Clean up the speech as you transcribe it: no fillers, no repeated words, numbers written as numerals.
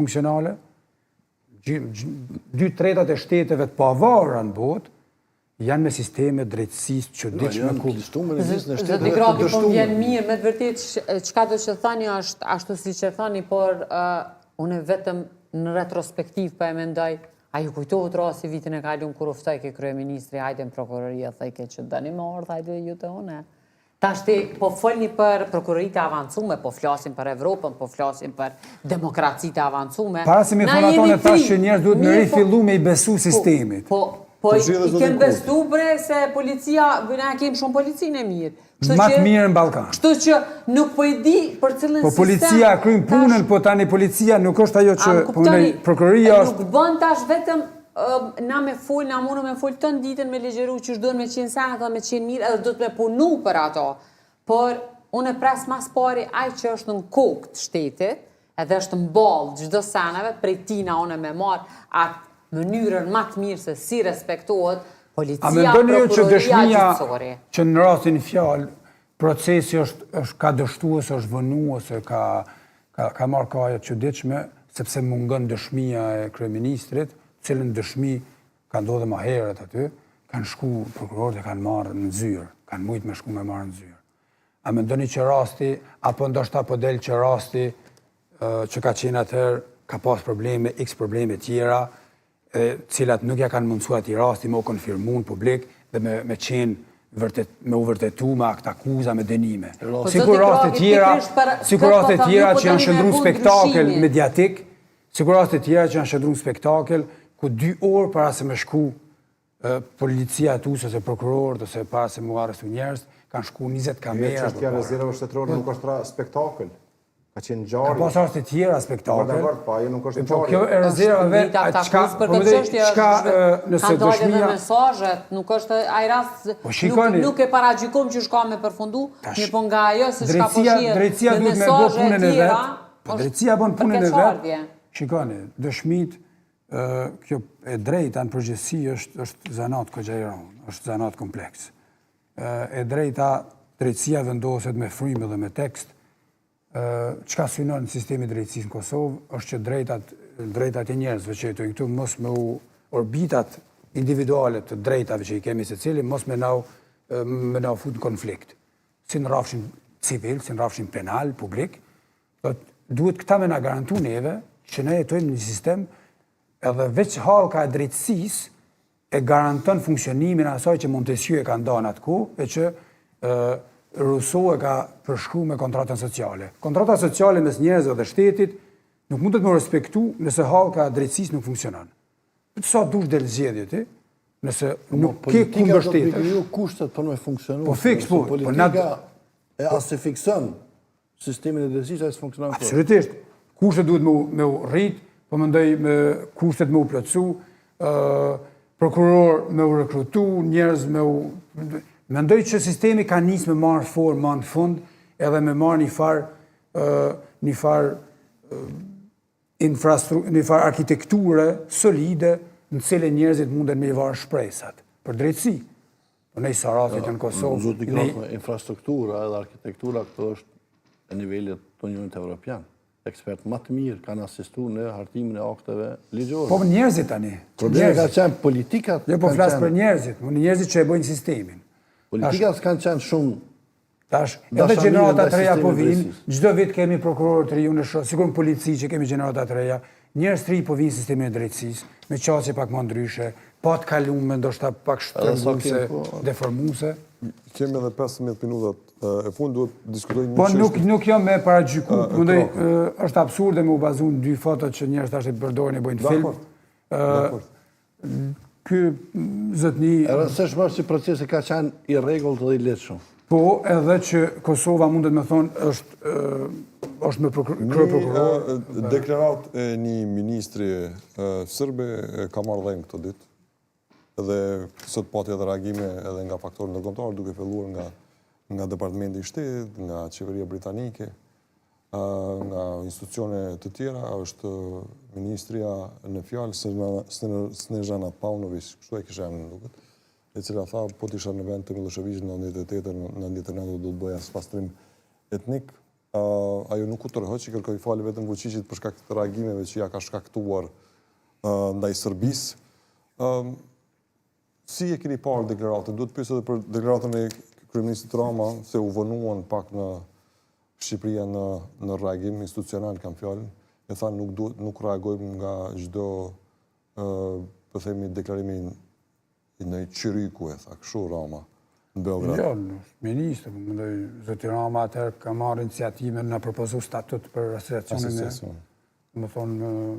funksionale, 2/3 e shteteve të pavarura në botë janë me sisteme drejtësisë çuditshme ku Zoti Grapi, po vjen mirë, me të vërtetë çka do të thani është ashtu siç e thani, por unë vetëm në retrospektiv po e mendoj, a ju kujtohet rasti vitin e kaluar kur u ftoi ke kryeministri, hajde në prokuroria, thaj ke që dani më ardh, hajde ju te unë. Tashti po folni për prokuroritë e avancume, po flasim për Evropën, po flasim për demokracitë e avancume. Para se mi thonë ato në tash që njerëz duhet me rifillu me i besu sistemit. Po i kem besu bre se policia, na kem shumë policinë e mirë. Ma të mirë në Ballkan. Kështu që nuk po i di për cilën sistem. Po policia kryen punën, po tani policia nuk është ajo që prokuroria është. Nuk bën tash vetëm na me fol, na mundu me fol tën ditën me legjeru që duhen me qenë sana, ata me qenë mirë, edhe do të me punu për ato. Por unë pres mas pari ai që është në kokë të shtetit, edhe është në ballë çdo sanave, prej tina unë me marr atë mënyrën më të mirë se si respektohet policia, prokuroria gjyqësore. Që në rastin fjalë procesi është ka dështuar, është vënuar, se ka marrë kaje të çuditshme, sepse mungon dëshmia e kryeministrit, cilën dëshmi ka ndodhur më herët aty, kanë shku prokurorët e kanë marrë në zyrë, kanë mujt me shku me marrë në zyrë. A mendoni që rasti, apo ndoshta po del që rasti që ka qenë atëherë ka pas probleme, x probleme tjera, cilat nuk ja kanë mundësua ati rasti me u konfirmu në publik dhe me u vërtetu me akt akuza, me dënime. Sikur raste tjera që janë shëndru spektakel mediatik, sikur raste tjera që janë shëndru spektakel, ku 2 orë para se me shku policia tu, ose prokurorët, ose para se mu arrestu njerëz, kanë shku 20 kamera. Çështja e rezervave shtetërore nuk është spektakel. Ka qenë ngjarje. Ka pas raste tjera spektakel. Po ajo nuk është Po ngjarje. kjo e rezervave, çka nëse dëshmia mesazhet, nuk është ai rast, nuk e paragjykojmë që shka me përfundu, mirë po nga ajo se çka po shihet. Drejtësia duhet me bë punën e vet. Po drejtësia bën punën e vet. Shikoni, dëshmit, kjo e drejta në përgjithësi është zanat kogja i rëndë, është zanat kompleks. E drejta, drejtësia vendoset me frymë dhe me tekst. Çka synon sistemi drejtësisë në Kosovë është që drejtat e njerëzve që jetojnë këtu mos me u orbitat individuale të drejtave që i kemi secili, mos me na fut në konflikt. Si në rrafshin civil, si në rrafshin penal, publik, duhet këta me na garantu neve që ne jetojmë në një sistem edhe veç hallka e drejtësisë e garanton funksionimin e asaj që Montesquieu e ka ndonë atë kohë e që Rousseau e ka përshkruar me kontratën sociale. Kontrata sociale mes njerëzve dhe shtetit nuk mundet me respektu nëse hallka e drejtësisë nuk funksionon. Sa dush del zgjedhje ti, nëse nuk ke ku mbështetesh. Politika do të kriju kushtet për me funksionu. Po fiks po. Politika e as se fikson sistemin e drejtësisë as funksionon. Absolutisht. Kushtet duhet me u rrit, po mendoj me kushtet me u plotësu, prokuror me u rekrutu, njerëz me u mendoj që sistemi ka nisë me marrë formë në fund, edhe me marrë një farë arkitekture solide në cilën njerëzit munden me i varë shpresat. Për drejtësi. Për nej saratit në Kosovë. Zotë Grapi, infrastruktura edhe arkitektura këto është e nivellit të Unionit Evropian. Ekspert më të mirë kanë asistu në hartimin e akteve ligjore. Po njerëzit tani. Problemi ka qenë politikat. Jo, po flasë për njerëzit. Njerëzit që e bojnë sistemin. Politikat kanë qenë shumë. Tash, edhe gjenerata të reja po vinë, çdo vit kemi prokurorë të riu në shoh, sikur në polici që kemi gjenerata të reja, njerëz të ri po vinë sistemin e drejtësisë, me qasje pak më ndryshe, pa të kaluar ndoshta pak shtrënguese, deformuese. Kemi edhe 15 minutat e fund, duhet diskutojmë një çështje. Po nuk jam me paragjyku, mendoj është absurde me u bazu në 2 foto që njerëz tash e përdorin e bëjnë film. Ky zotni rëndësishmë është që procesi ka qenë i rregullt dhe i lehtëshëm. Po, edhe që Kosova mundet me thonë është me kryeprokuror. Deklarat e një ministri sërbe ka marrë dhënë këtë ditë. Edhe sot pati edhe reagime edhe nga faktorë ndërkombëtar, duke filluar nga Departamenti i Shtetit, nga Qeveria Britanike, nga institucione të tjera, është ministria në fjalë Snežana Paunović, kështu e kisha emrin duket, e cila tha, po t'isha në vend të Miloševićit në 98, në 99 do të bëja spastrim etnik, ajo nuk u tërhët që kërkoj falje vetëm Vučićit për shkak të reagimeve që ja ka shkaktuar ndaj Serbisë. Si e keni parë deklaratën? Duhet pyes edhe për deklaratën e kryeministit Rama, se u vonuan pak në Shqipëria në reagim institucional, kam fjalën. E tha nuk reagojmë nga çdo po themi deklarimi i në qyryku, e tha, kështu Rama, në Beograd. Jo, ministrë, mendoj, zoti Rama atëherë ka marrë iniciativën në propozu statut për asociacionin e, më thonë,